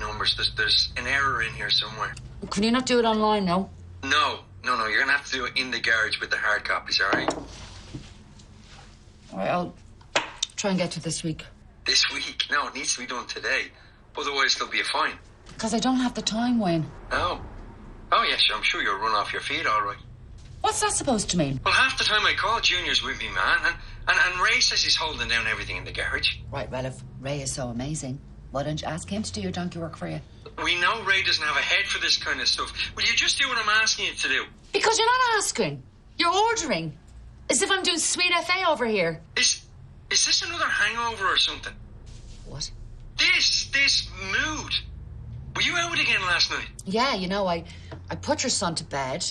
numbers. There's an error in here somewhere. Can you not do it online, no? No. You're going to have to do it in the garage with the hard copies, all right? All right, I'll try and get to it this week. This week? No, it needs to be done today. Otherwise, there'll be a fine. Because I don't have the time, Wayne. Oh. Oh, yes, I'm sure you'll run off your feet, all right. What's that supposed to mean? Well, half the time I call, Junior's with me, man. And Ray says he's holding down everything in the garage. Right, well, if Ray is so amazing, why don't you ask him to do your donkey work for you? We know Ray doesn't have a head for this kind of stuff. Will you just do what I'm asking you to do? Because you're not asking. You're ordering. As if I'm doing sweet FA over here. Is this another hangover or something? What? This mood. Were you out again last night? Yeah, you know, I put your son to bed,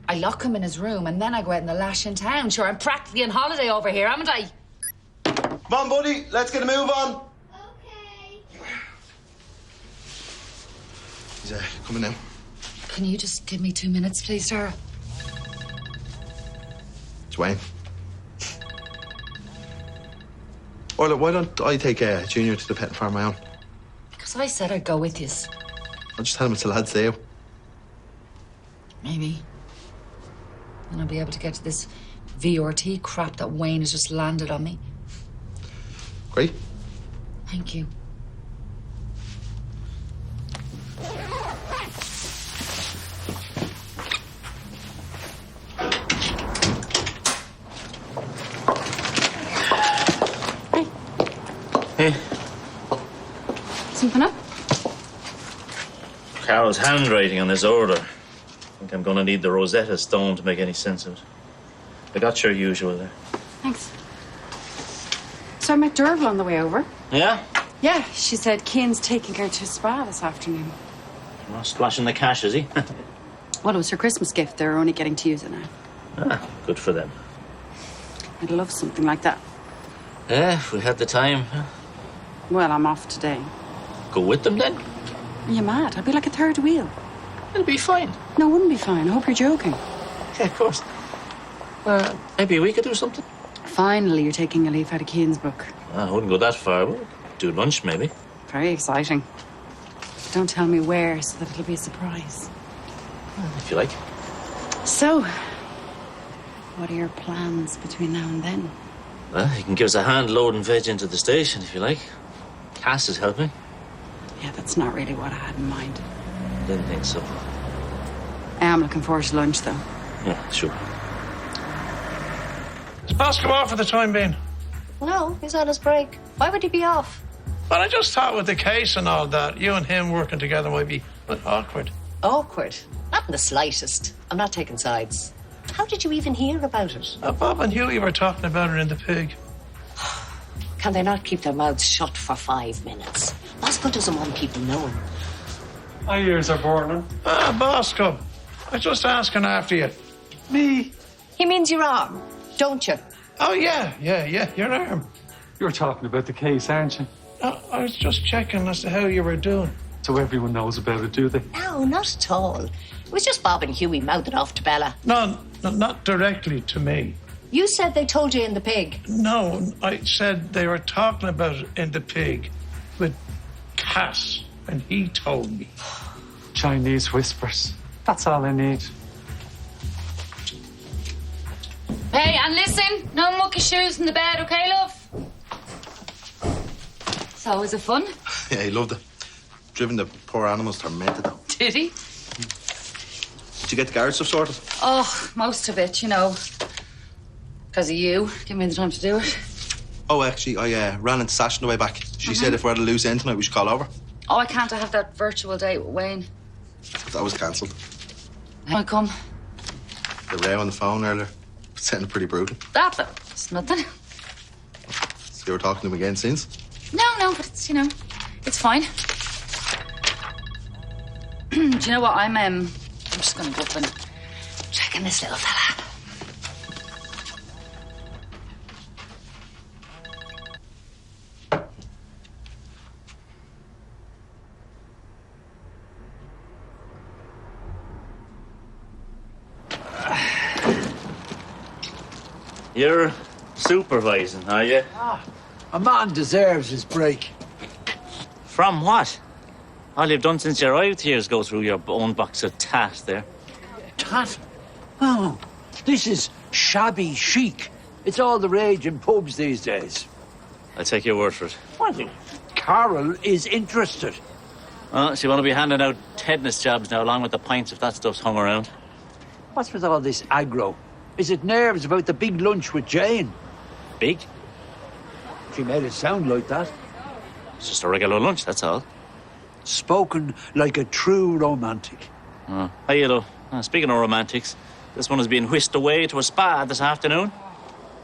I lock him in his room, and then I go out in the lash in town. Sure, I'm practically on holiday over here, haven't I? Come on, buddy. Let's get a move on. Okay. He's coming now. Can you just give me 2 minutes, please, Sarah? It's Wayne. Or look, why don't I take Junior to the pet farm on my own? Because I said I'd go with you. I'll just tell him it's the lad's day out. Maybe. Then I'll be able to get to this VRT crap that Wayne has just landed on me. Great. Thank you. Hey. Something up? Carol's handwriting on his order. I think I'm going to need the Rosetta Stone to make any sense of it. I got your usual there. Thanks. So I met Derval on the way over. Yeah? Yeah, she said Cian's taking her to a spa this afternoon. Well, splashing the cash, is he? Well, it was her Christmas gift. They're only getting to use it now. Ah, good for them. I'd love something like that. Yeah, if we had the time. Huh? Well, I'm off today. Go with them then. Are you mad? I'd be like a third wheel. It'll be fine. No, it wouldn't be fine. I hope you're joking. Yeah, of course. Maybe we could do something. Finally, you're taking a leaf out of Cian's book. I wouldn't go that far. We'll do lunch, maybe. Very exciting. Don't tell me where, so that it'll be a surprise. If you like. So, what are your plans between now and then? Well, you can give us a hand loading veg into the station, if you like. Cass is helping. Yeah, that's not really what I had in mind. Didn't think so. I am looking forward to lunch, though. Yeah, sure. Is Boss come off for the time being? No, he's on his break. Why would he be off? Well, I just thought with the case and all that, you and him working together might be a bit awkward. Awkward. Not in the slightest. I'm not taking sides. How did you even hear about it? Bob and Hughie were talking about it in the pig. Can they not keep their mouths shut for 5 minutes? Bosco doesn't want people knowing. My ears are burning. Bosco, I was just asking after you. Me? He means your arm, don't you? Oh, yeah, your arm. You're talking about the case, aren't you? I was just checking as to how you were doing. So everyone knows about it, do they? No, not at all. It was just Bob and Hughie mouthing off to Bella. No, not directly to me. You said they told you in the pig. No, I said they were talking about it in the pig with Cass, and he told me. Chinese whispers. That's all I need. Hey, and listen, no mucky shoes in the bed, okay, love? So, was it fun? Yeah, he loved it. Driven the poor animals tormented though. Did he? Did you get the garage stuff sorted? Oh, most of it, you know. Because of you. Give me the time to do it. Oh, actually, I ran into Sash on the way back. She said if we're at a loose end tonight, we should call over. Oh, I can't. I have that virtual date with Wayne. That was cancelled. I come. The row on the phone earlier sounded pretty brutal. That's nothing. So you were talking to him again since? No, but it's, you know, it's fine. Do you know what? I'm just going to go up and check in this little fella. You're supervising, are you? A man deserves his break. From what? All you've done since you arrived here is go through your own box of tat there. Tat? Oh, this is shabby chic. It's all the rage in pubs these days. I'll take your word for it. What? Carol is interested. Well, she won't be handing out headness jobs now, along with the pints, if that stuff's hung around. What's with all this aggro? Is it nerves about the big lunch with Jane? Big? She made it sound like that. It's just a regular lunch, that's all. Spoken like a true romantic. Hey, you speaking of romantics, this one is being whisked away to a spa this afternoon.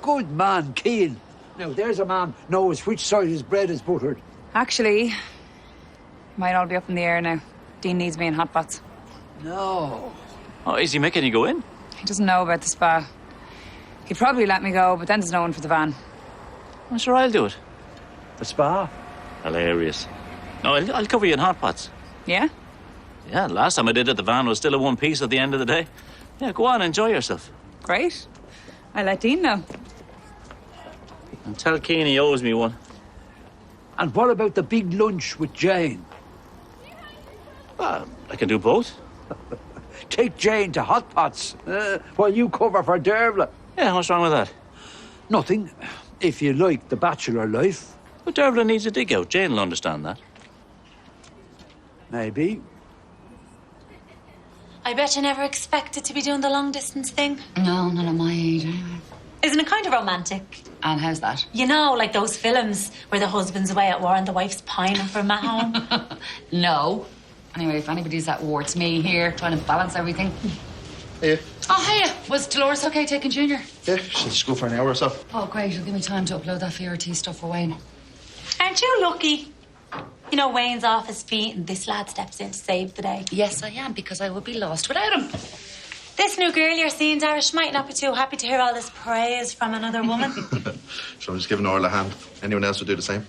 Good man, Keane. Now, there's a man knows which side his bread is buttered. Actually, might all be up in the air now. Dean needs me in hot pots. No. Oh, is he making you go in? He doesn't know about the spa. He'd probably let me go, but then there's no one for the van. Well, sure, I'll do it. The spa? Hilarious. No, I'll cover you in hot pots. Yeah? Yeah, last time I did it, the van was still in one piece at the end of the day. Yeah, go on, enjoy yourself. Great. I'll let Dean know. And tell Keane he owes me one. And what about the big lunch with Jane? I can do both. Take Jane to hot pots while you cover for Dervla. Yeah, what's wrong with that? Nothing, if you like the bachelor life. But Dervla needs a dig out. Jane will understand that. Maybe. I bet you never expected to be doing the long distance thing. No, not at my age anyway. Isn't it kind of romantic? And how's that? You know, like those films where the husband's away at war and the wife's pining for him at home. No. Anyway, if anybody's at war, it's me here trying to balance everything. Hey. Oh, hiya. Was Dolores okay taking Junior? Yeah, she'll just go for an hour or so. Oh, great. It'll give me time to upload that VRT stuff for Wayne. Aren't you lucky? You know, Wayne's off his feet and this lad steps in to save the day. Yes, I am, because I would be lost without him. This new girl you're seeing, Darish, might not be too happy to hear all this praise from another woman. So I'm just giving Orla a hand. Anyone else would do the same?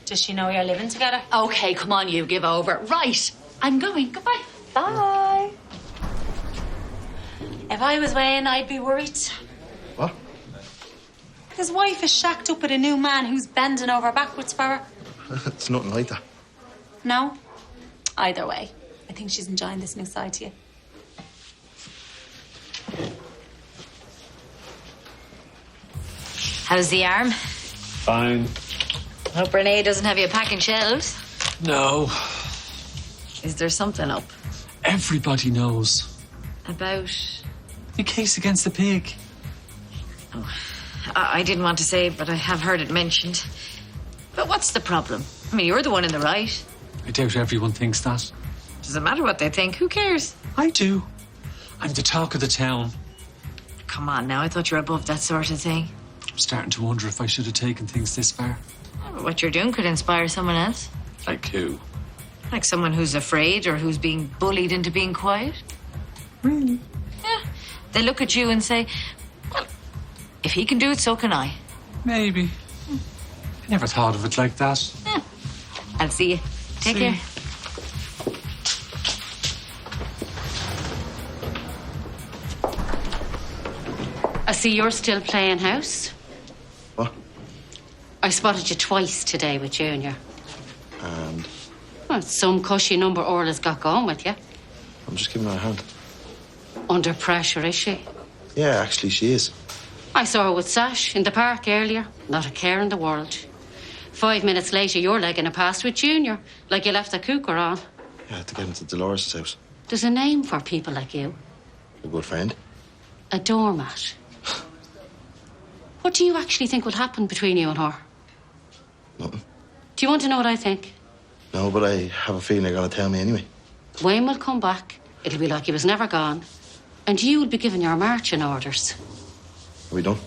Does she know you're living together? Okay, come on, you give over. Right. I'm going. Goodbye. Bye. If I was Wayne, I'd be worried. What? His wife is shacked up with a new man who's bending over backwards for her. It's nothing like that. No? Either way, I think she's enjoying this new side to you. How's the arm? Fine. Hope Renee doesn't have you packing shelves. No. Is there something up? Everybody knows. About... The case against the pig. I didn't want to say, but I have heard it mentioned. But what's the problem? I mean, you're the one in the right. I doubt everyone thinks that. Doesn't matter what they think. Who cares? I do. I'm the talk of the town. Come on now, I thought you were above that sort of thing. I'm starting to wonder if I should have taken things this far. What you're doing could inspire someone else. Like who? Like someone who's afraid or who's being bullied into being quiet. Really? Yeah. They look at you and say, well, if he can do it, so can I. Maybe. I never thought of it like that. Yeah. I'll see you. Take care. I see you're still playing house. What? I spotted you twice today with Junior. And Well, it's some cushy number Orla's got going with you. I'm just giving her a hand. Under pressure, is she? Yeah, actually, she is. I saw her with Sash in the park earlier. Not a care in the world. 5 minutes later, you're legging a past with Junior, like you left the cooker on. Yeah, I had to get into Dolores' house. There's a name for people like you. A good friend. A doormat. What do you actually think will happen between you and her? Nothing. Do you want to know what I think? No, but I have a feeling they're going to tell me anyway. Wayne will come back. It'll be like he was never gone. And you will be given your marching orders. Are we done?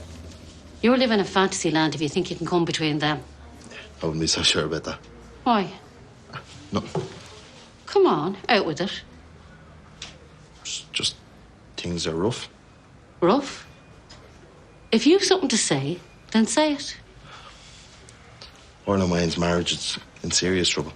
You're living in fantasy land if you think you can come between them. I wouldn't be so sure about that. Why? Nothing. Come on, out with it. Just things are rough. Rough? If you've something to say, then say it. Orla and Wayne's marriage is in serious trouble.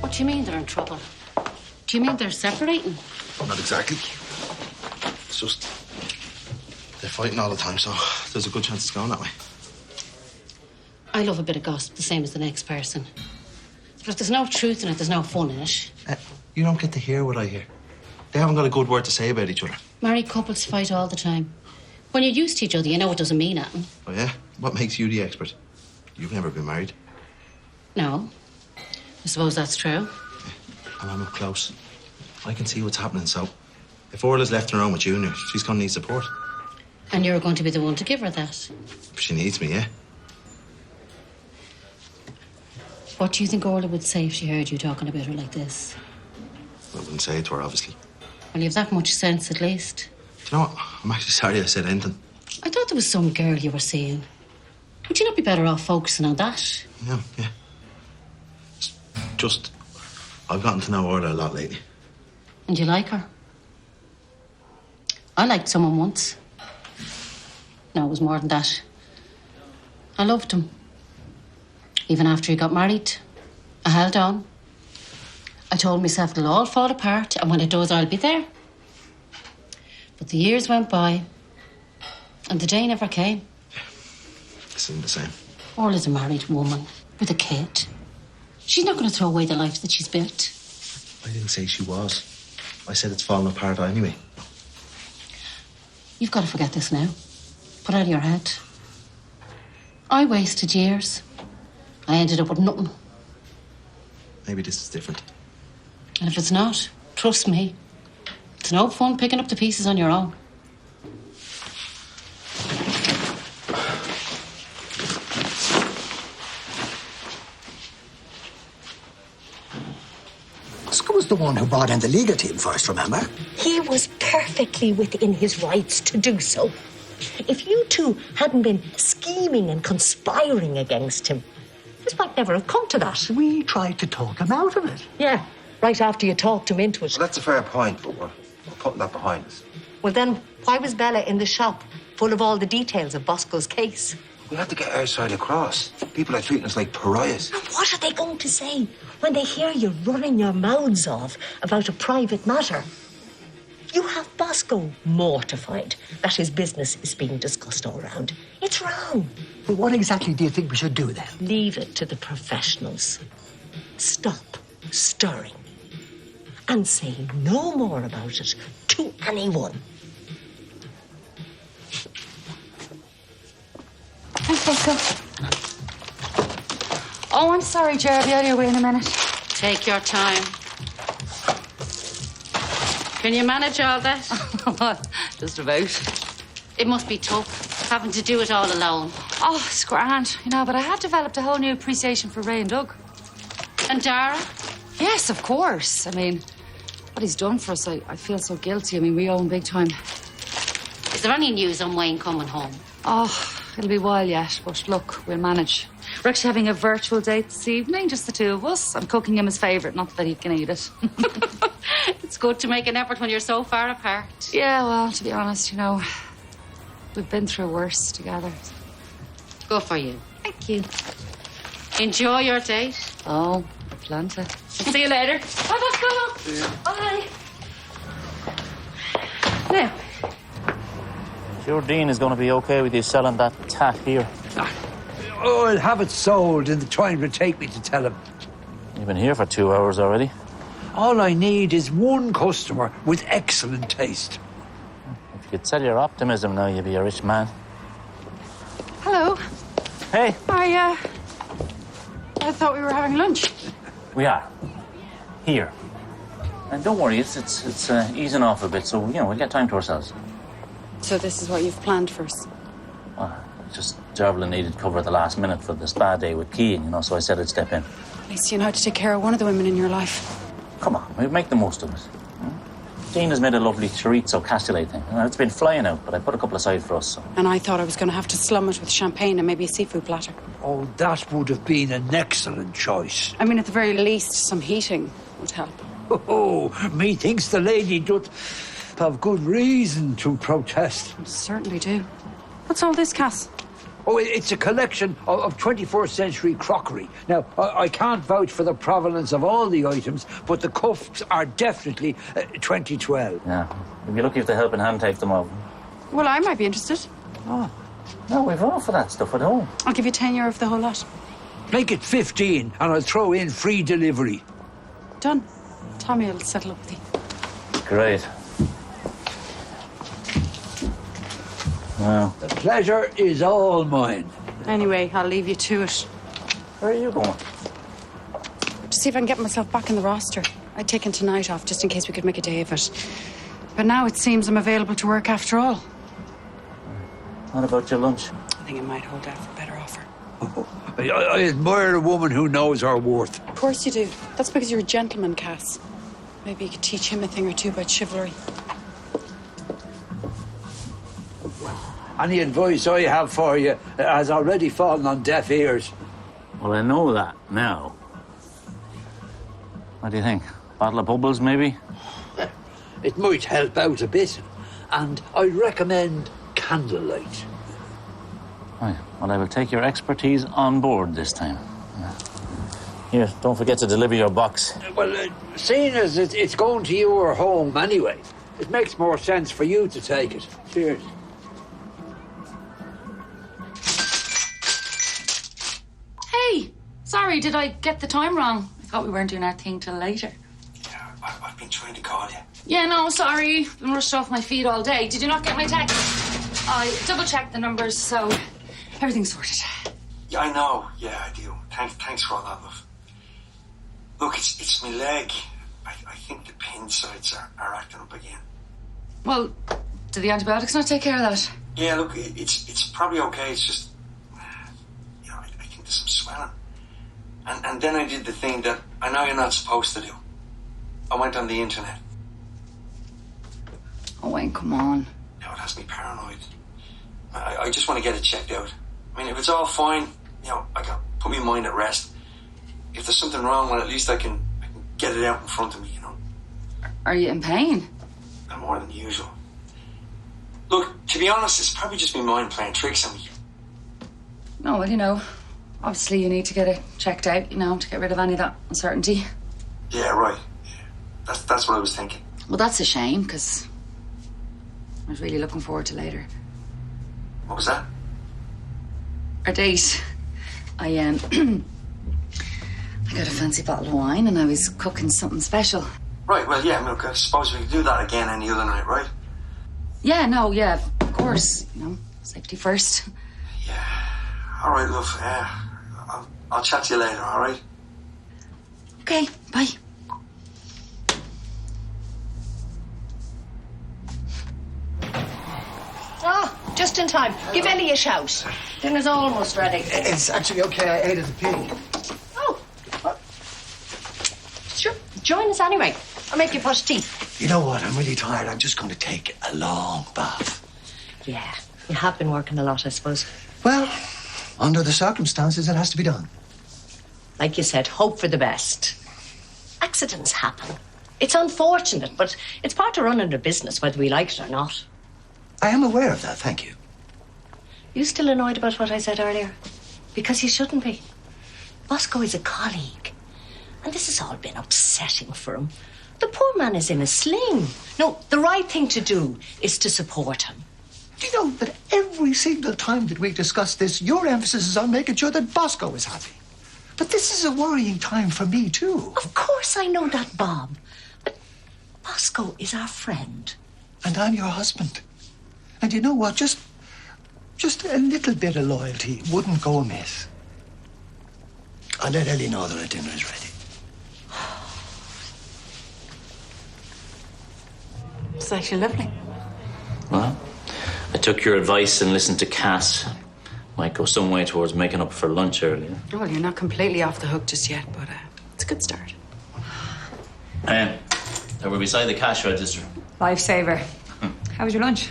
What do you mean they're in trouble? Do you mean they're separating? Not exactly. It's just they're fighting all the time, so there's a good chance it's going that way. I love a bit of gossip, the same as the next person. But if there's no truth in it, there's no fun in it. You don't get to hear what I hear. They haven't got a good word to say about each other. Married couples fight all the time. When you're used to each other, you know it doesn't mean anything. Oh, yeah? What makes you the expert? You've never been married. No. I suppose that's true. And I'm up close. I can see what's happening, so if Orla's left on her own with Junior, she's going to need support. And you're going to be the one to give her that. If she needs me, yeah. What do you think Orla would say if she heard you talking about her like this? I wouldn't say it to her, obviously. Well, you have that much sense, at least. Do you know what? I'm actually sorry I said anything. I thought there was some girl you were seeing. Would you not be better off focusing on that? Yeah. It's just, I've gotten to know Orla a lot lately. And you like her? I liked someone once. No, it was more than that. I loved him. Even after he got married, I held on. I told myself it'll all fall apart, and when it does, I'll be there. But the years went by, and the day never came. It seemed the same. Orla's a married woman with a kid. She's not going to throw away the life that she's built. I didn't say she was. I said it's falling apart anyway. You've got to forget this now. Put it out of your head. I wasted years. I ended up with nothing. Maybe this is different. And if it's not, trust me, it's no fun picking up the pieces on your own. Oscar was the one who brought in the legal team first, remember? He was perfectly within his rights to do so. If you two hadn't been scheming and conspiring against him, this might never have come to that. We tried to talk him out of it. Yeah, right after you talked him into it. Well, that's a fair point, but we're putting that behind us. Well, then, why was Bella in the shop full of all the details of Bosco's case? We had to get our side across. People are treating us like pariahs. And what are they going to say when they hear you running your mouths off about a private matter? You have Bosco mortified that his business is being discussed all around. It's wrong. But what exactly do you think we should do then? Leave it to the professionals. Stop stirring and say no more about it to anyone. Thanks, Bosco. Oh, I'm sorry, Ger. I'll be out of your way in a minute. Take your time. Can you manage all that? Just about. It must be tough, having to do it all alone. Oh, it's grand, but I have developed a whole new appreciation for Ray and Doug. And Dara? Yes, of course. I mean, what he's done for us, I feel so guilty. I mean, we owe him big time. Is there any news on Wayne coming home? Oh, it'll be a while yet, but look, we'll manage. We're actually having a virtual date this evening, just the two of us. I'm cooking him his favourite, not that he can eat it. It's good to make an effort when you're so far apart. Yeah, well, to be honest, we've been through worse together. Good for you. Thank you. Enjoy your date. Oh, plenty. See you later. Bye, Bosco. Bye. Now, Sure, Dean is going to be okay with you selling that tat here. Oh, I'll have it sold in the time it'll take me to tell him. You've been here for 2 hours already. All I need is one customer with excellent taste. If you could sell your optimism now, you'd be a rich man. hello. Hey. I thought we were having lunch. We are. Here. And don't worry, it's easing off a bit, so, we'll get time to ourselves. So this is what you've planned for us? Well, just Dervlin needed cover at the last minute for the spa day with Keane, so I said I'd step in. At least you know how to take care of one of the women in your life. Come on, we'll make the most of it. Dean has made a lovely chorizo cassoulet thing. It's been flying out, but I put a couple aside for us. So. And I thought I was going to have to slum it with champagne and maybe a seafood platter. Oh, that would have been an excellent choice. I mean, at the very least, some heating would help. Oh, methinks the lady doth have good reason to protest. I certainly do. What's all this, Cass? Oh, it's a collection of 21st century crockery. Now, I can't vouch for the provenance of all the items, but the cups are definitely 2012. Yeah. We'd be lucky if the helping hand take them off. Well, I might be interested. Oh. No, we've all for that stuff at home. I'll give you €10 for the whole lot. Make it 15, and I'll throw in free delivery. Done. Tommy will settle up with you. Great. Well, The pleasure is all mine. Anyway, I'll leave you to it. where are you going? To see if I can get myself back in the roster. I'd taken tonight off just in case we could make a day of it. But now it seems I'm available to work after all. What about your lunch? I think I might hold out for a better offer. I admire a woman who knows her worth. Of course you do. That's because you're a gentleman, Cass. Maybe you could teach him a thing or two about chivalry. Any advice I have for you has already fallen on deaf ears. Well, I know that now. What do you think? Bottle of bubbles, maybe? It might help out a bit. And I recommend candlelight. Right. Well, I will take your expertise on board this time. Here, don't forget to deliver your box. Well, seeing as it's going to your home anyway, it makes more sense for you to take it. Cheers. Hey, sorry, did I get the time wrong? I thought we weren't doing our thing till later. Yeah, I've been trying to call you. Yeah, no, sorry. Been rushed off my feet all day. Did you not get my text? I double-checked the numbers, so everything's sorted. Yeah, I know. Yeah, I do. Thanks for all that, love. Look, it's my leg. I think the pin sides are acting up again. Well, do the antibiotics not take care of that? Yeah, look, it's probably okay. It's just, you know, I think there's some swelling. And then I did the thing that I know you're not supposed to do. I went on the internet. Oh, Wayne, come on. Now it has me paranoid. I just want to get it checked out. I mean, if it's all fine, you know, I can put my mind at rest. If there's something wrong, well, at least I can get it out in front of me, you know. Are you in pain? And more than usual. Look, to be honest, it's probably just my mind playing tricks on me. No, well, you know, obviously you need to get it checked out, you know, to get rid of any of that uncertainty. Yeah, right. Yeah. That's what I was thinking. Well, that's a shame, because I was really looking forward to later. What was that? Our date. I got a fancy bottle of wine and I was cooking something special. Right, well, yeah, I mean, look, I suppose we could do that again any other night, right? Yeah, no, yeah, of course. You know, safety first. All right, love. I'll chat to you later, all right? Okay, bye. Oh, just in time. Give Ellie a shout. Dinner's almost ready. It's actually okay. I ate at the pig. Oh. Well, sure. Join us anyway. I'll make you pot of tea. You know what? I'm really tired. I'm just going to take a long bath. Yeah. You have been working a lot, I suppose. Well, under the circumstances, it has to be done. Like you said, hope for the best. Accidents happen. It's unfortunate, but it's part of running a business, whether we like it or not. I am aware of that, thank you. You still annoyed about what I said earlier? Because you shouldn't be. Bosco is a colleague, and this has all been upsetting for him. The poor man is in a sling. No, the right thing to do is to support him. Do you know that every single time that we discuss this, your emphasis is on making sure that Bosco is happy? But this is a worrying time for me, too. Of course I know that, Bob. But Bosco is our friend. And I'm your husband. And you know what? Just a little bit of loyalty wouldn't go amiss. I'll let Ellie know that our dinner is ready. It's actually lovely. Well, I took your advice and listened to Cass. Might go some way towards making up for lunch earlier. Well, you're not completely off the hook just yet, but it's a good start. They were beside the cash register. Lifesaver. How was your lunch?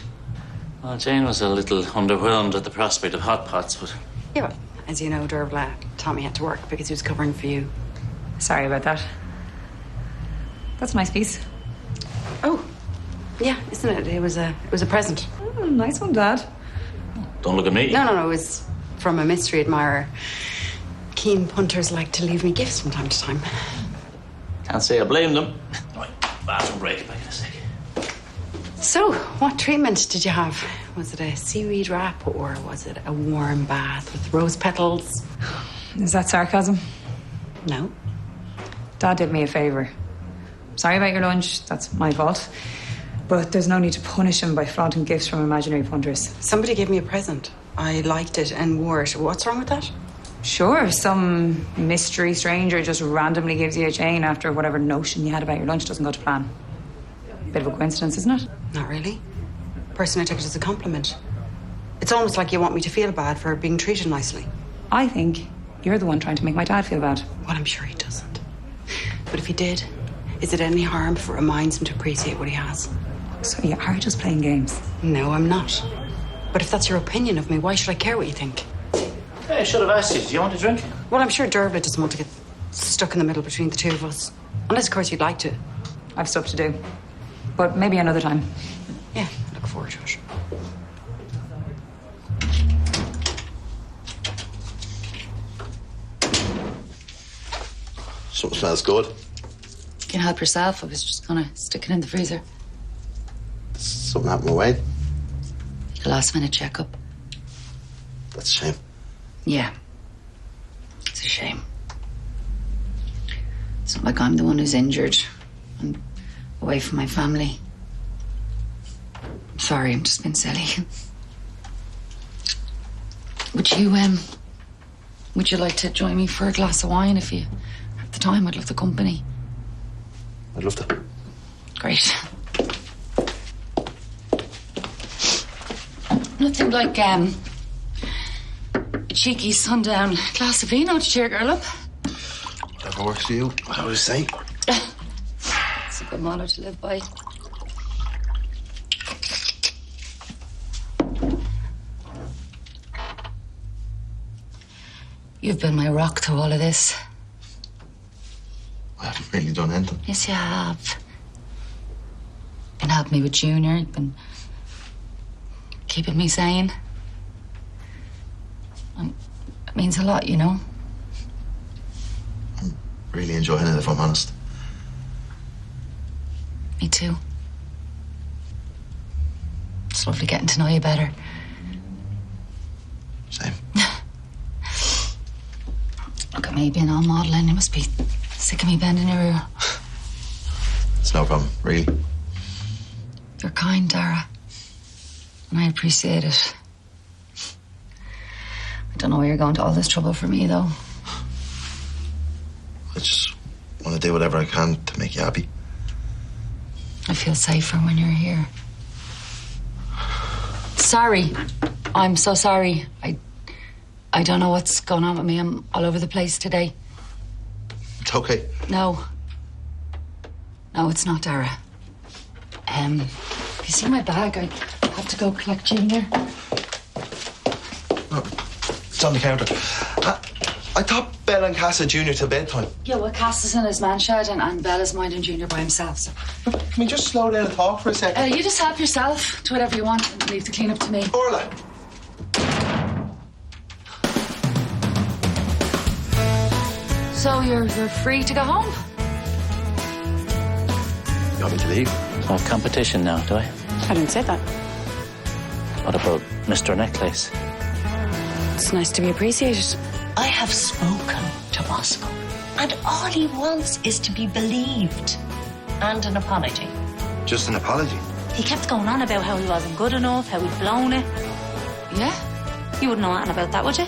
Well, Jane was a little underwhelmed at the prospect of hot pots, but... Yeah, well, as you know, Dervla, Tommy had to work because he was covering for you. Sorry about that. That's a nice piece. Oh, yeah, isn't it? It was a present. Oh, nice one, Dad. Don't look at me. No, it was from a mystery admirer. Keen punters like to leave me gifts from time to time. Can't say I blame them. Right, bathroom break. Back in a sec. So, what treatment did you have? Was it a seaweed wrap or was it a warm bath with rose petals? Is that sarcasm? No. Dad did me a favour. Sorry about your lunch, that's my fault. But there's no need to punish him by flaunting gifts from imaginary punters. Somebody gave me a present. I liked it and wore it. What's wrong with that? Sure, some mystery stranger just randomly gives you a chain after whatever notion you had about your lunch doesn't go to plan. Bit of a coincidence, isn't it? Not really. Personally, I took it as a compliment. It's almost like you want me to feel bad for being treated nicely. I think you're the one trying to make my dad feel bad. Well, I'm sure he doesn't. But if he did, is it any harm if it reminds him to appreciate what he has? So you are just playing games? No, I'm not. But if that's your opinion of me, why should I care what you think? Hey, I should have asked you. Do you want a drink? Well, I'm sure Dervla doesn't want to get stuck in the middle between the two of us. Unless, of course, you'd like to. I've stuff to do. But maybe another time. Yeah, I look forward to it. Something smells good. You can help yourself. I was just gonna stick it in the freezer. Something happened with Wade. A last-minute checkup. That's a shame. Yeah. It's a shame. It's not like I'm the one who's injured. I'm away from my family. I'm sorry, I'm just being silly. Would you like to join me for a glass of wine if you have the time? I'd love the company. I'd love to. Great. Nothing like a cheeky sundown glass of vino to cheer a girl up. Whatever works for you. I would say. It's a good motto to live by. You've been my rock through all of this. I haven't really done anything. Yes, you have. Been helping me with Junior. You've been keeping me sane. It means a lot, you know. I'm really enjoying it, if I'm honest. Me too. It's lovely getting to know you better. Same. Look at me being all modelling. You must be sick of me bending your ear. It's no problem, really. You're kind, Dara. And I appreciate it. I don't know why you're going to all this trouble for me, though. I just want to do whatever I can to make you happy. I feel safer when you're here. Sorry. I'm so sorry. I don't know what's going on with me. I'm all over the place today. It's okay. No. No, it's not, Dara. You see my bag? I have to go collect Junior. Oh, it's on the counter. I thought Bella and Cass had Junior till bedtime. Yeah, well, Cass is in his man shed and Bella's minding Junior by himself, so... Can we just slow down and talk for a second? You just help yourself. Do whatever you want and leave the cleanup to me. Orla! So you're free to go home? You want me to leave? No competition now, do I? I didn't say that. What about Mr. Necklace? It's nice to be appreciated. I have spoken to Bosco, and all he wants is to be believed. And an apology. Just an apology? He kept going on about how he wasn't good enough, how he'd blown it. Yeah? You wouldn't know anything about that, would you?